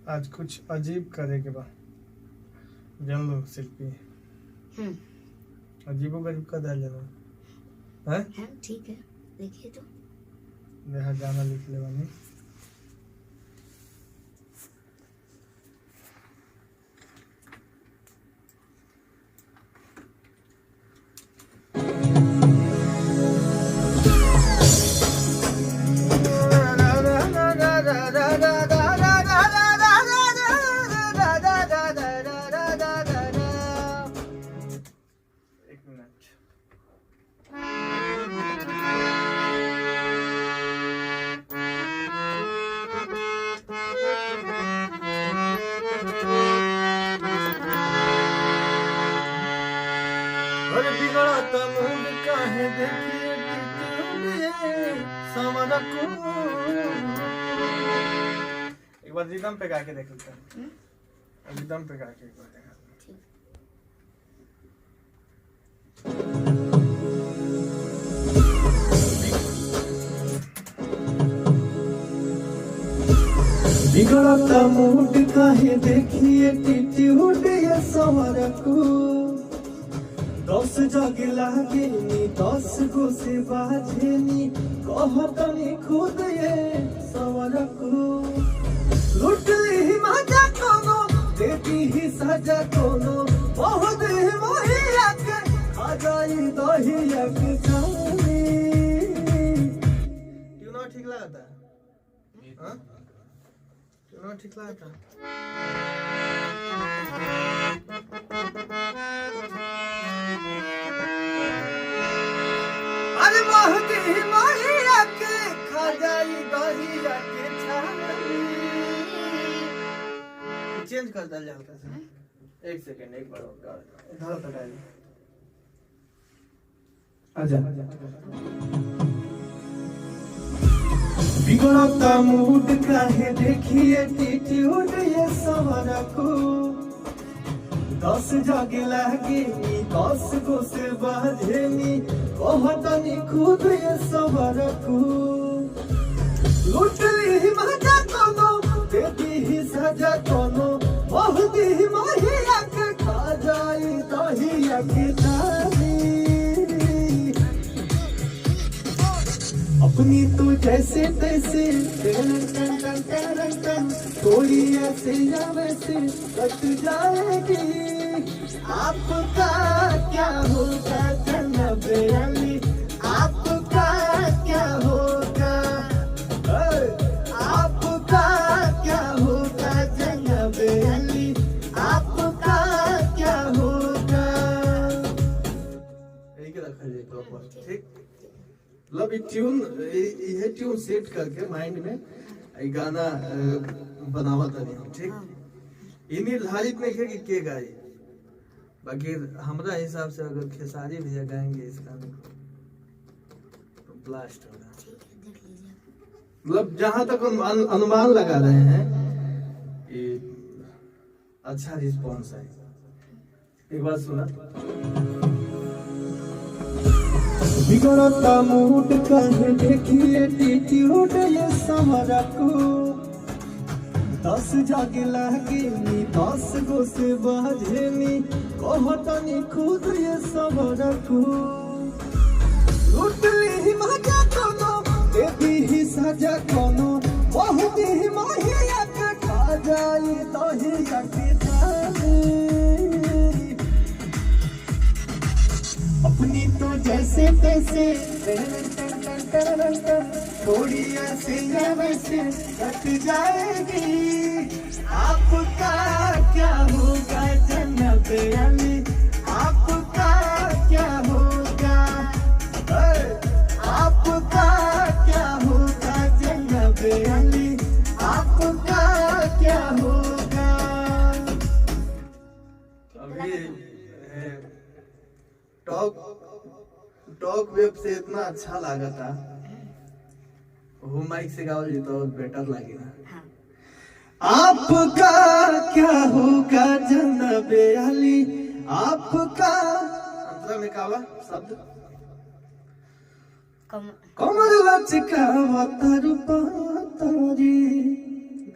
आज कुछ अजीब करे के बा जान लो शिल्पी। अजीबो गरीब का दल लेना है ठीक है देखिए तो यहाँ गाना लिख ले वानी एक बार रिदम पे गा के देख लेते हैं। रिदम पे गा के एक बार देखा बिगड़ता मूड काहे देखिए एटीट्यूड ये सवार को 10 जग लागे नी 10 गो से बाजे नी कहतनी खुद ये सवार को लुट ली मजा कोनो देती ही सजा कोनो बहुत ही मोहिया के आ जाई दहिया के जानी क्यों ना ठीक लगता हां क्यों ना ठीक लगता अरे मोहती मोहिया के खा जाई दहिया के छानी चेंज कर दल हल्का सा एक सेकंड एक बार इधर तक आजा बिगड़ता मूड काहे देखिए एटीट्यूड ये सवार को 10 जग लागे नी 10 गो से बाजे नी कहतनी खुद ये सवार को लुट ली मजा कोनो देती ही सजा कोनो बहुत ही मोहिया के खा जाई दहिया के जानी अपनी तो जैसे तैसे थोड़ी ऐसे या वैसे कट जाएगी आपका क्या होगा जन्नत अली आपका क्या होगा आपका क्या होगा जन्नत अली आपका क्या होगा यही के रखा जाए प्रॉपर ठीक मतलब ये ट्यून सेट करके माइंड में ये गाना बनावा तनी ठीक इ निर्धारित नहीं है कि के गाए बाकी हमरा हिसाब से अगर खेसारी भैया गाएंगे इस गाने को तो ब्लास्ट होगा मतलब जहां तक अनुमान लगा रहे हैं कि अच्छा रिस्पॉन्स है एक बार सुना बिगड़ता मूड काहे देखिए एटीट्यूड ये सवार को 10 जग लागे नी 10 गो से बाजे नी कहतनी खुद ये सवार को लुट ली मजा कोनो देती ही सजा कोनो बहुत ही मोहिया के खा जाई दहिया के जानी अपनी तो जैसे तैसे थोड़ी ऐसे या वैसे कट जाएगी आपका क्या होगा जन्नत अली आपका क्या होगा आपका क्या होगा जन्नत अली आपका क्या होगा अभी टॉक वेब से इतना अच्छा लगा था वो माइक से गाओ जी तो बेटर लगेगा आपका क्या होगा जन्नत अली आपका अंतरा में कावा शब्द कमर लचका वतर पातरी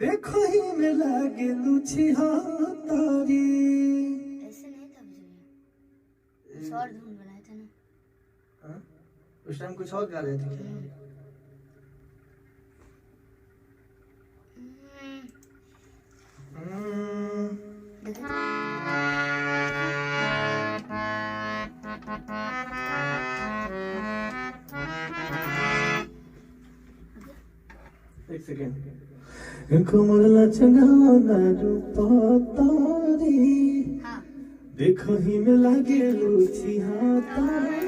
देखो ही में में लागे लूची हाथारी। ऐसे नहीं था कुछ और धुन बनाए थे ना। हाँ? उस टाइम कुछ और गा रहे थे क्या? एक सेकेंड। कमला चंगाना रूपातारी, हाँ देखो ही में लागे लूची हाथारी।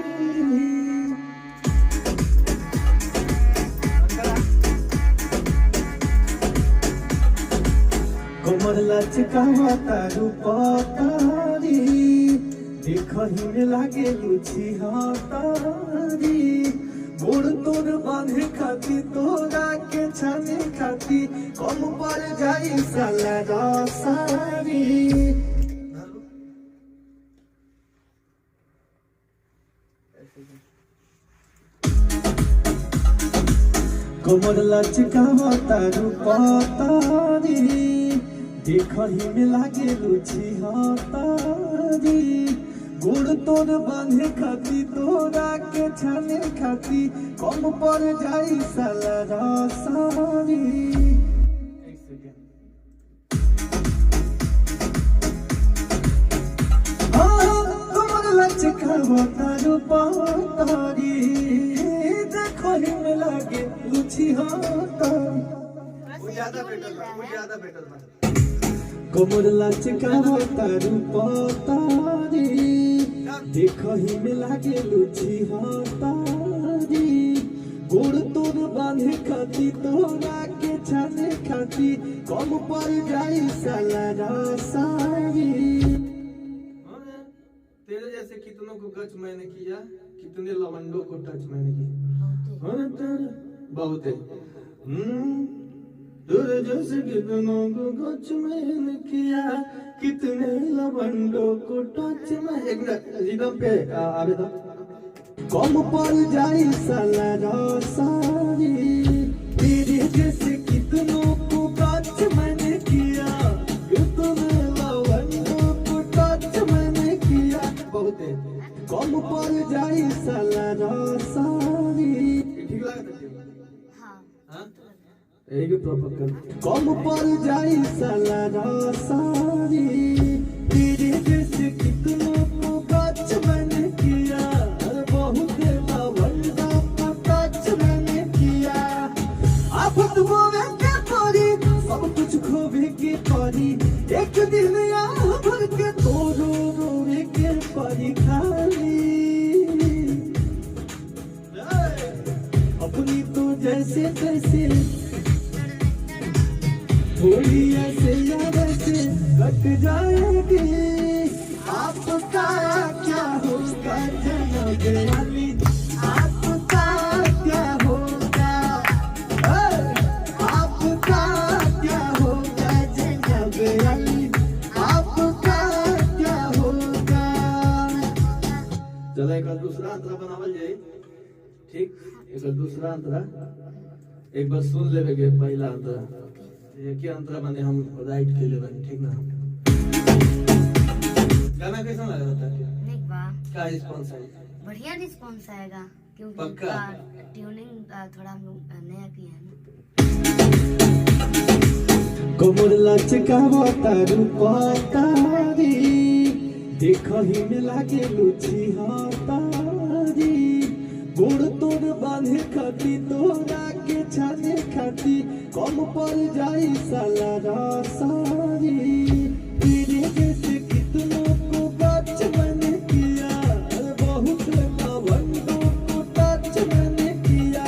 कमला चंगाना रूपातारी, देखो ही में लागे लूची हाथारी। गोड़ तोर बांधे खाती तोरा के छाने खाती, कम पर जाई साला रसारी। कमर लचकावा तारू पातारी, देखही में लागे लुची हातारी। गोड़ तोर बांधे खाती तोरा के छाने खाती, कम पर जाई साला रसारी। कमर लचकावा तारू पातारी, देखही में लागे लुची हातारी। वो ज्यादा बेटर था, वो ज्यादा बेटर था। कमर लचकावा तारू पातारी, देखही में लागे लुची हातारी। गोड़ तोर बांधे खाती तोरा के छाने खाती, कम पर जाई साला रसारी। तेरे जैसे कितनों को गच मैंने किया, कितने लवंडों को टच मैंने किया। बहुत है। तेरे जैसे कितनों को गच मैंने किया, कितने लवंडों को टच में। एक मिनट रिदम पे आवे तो। कम पर जाई साला रसारी, तेरे जैसे कितनों को गच मैंने किया, कितने लवंडों को टच मैंने किया। बहुत है। कम पर जाई साला रसारी। ठीक लगा था? हाँ हाँ? एक प्रॉपर कर। कम पर जाई साला रसारी, तेरे जैसे कितनों को गच मैंने किया, बहुत लवंडों को टच मैंने किया। आफत बोवे के परी, सब कुछ खोवे के परी, एक दिन यहाँ भर के तोरो रोवे के परी खाली। अपनी तो जैसे तैसे, थोड़ी ऐसे या वैसे कट जाएगी। आपका क्या होगा जनाब अली, आपका क्या होगा, आपका क्या होगा जनाब अली, आपका क्या होगा। चलो एक दूसरा अंतरा बनावल जाए। ठीक, एक दूसरा अंतरा एक बार सुन लेवे के पहला अंतरा। एक ही अंतरा माने हम राइट के लेवे, ठीक ना। गाना कैसा लगा था? नहीं बा क्या रिस्पांस है? बढ़िया रिस्पॉन्स आएगा, क्योंकि पक्का? ट्यूनिंग थोड़ा हम लोग नया किया है ना। कमर लचकावा तारू पातारी, देखही में लागे लुची हातारी। गोड़ तोर बांधे खाती तोरा के छाने खाती, कम पर जाई साला रसारी। तेरे जैसे कितनों को गच मैंने किया, बहुत लवंडों को टच मैंने किया।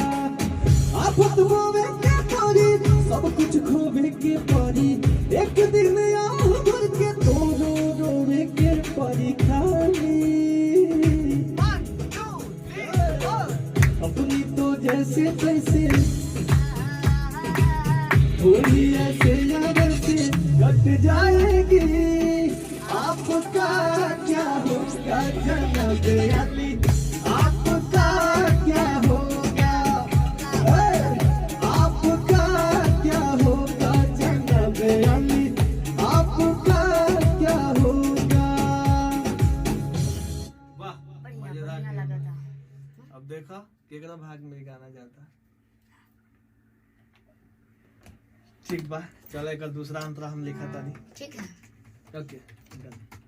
आफत बोवे के परी, सब कुछ खोवे के परी, एक दिन यहाँ भर के तोरो रोवे के परी खाली। अपनी तो जैसे तैसे, थोड़ी ऐसे या वैसे कट जाएगी। आपका क्या होगा जनाब अली, आपका क्या होगा, आपका क्या होगा जनाब अली। अब देखा केकरा भाग में गाना जाता। ठीक बा, चलो एक दूसरा अंतरा हम लिखा तानी। ठीक है। Okay done.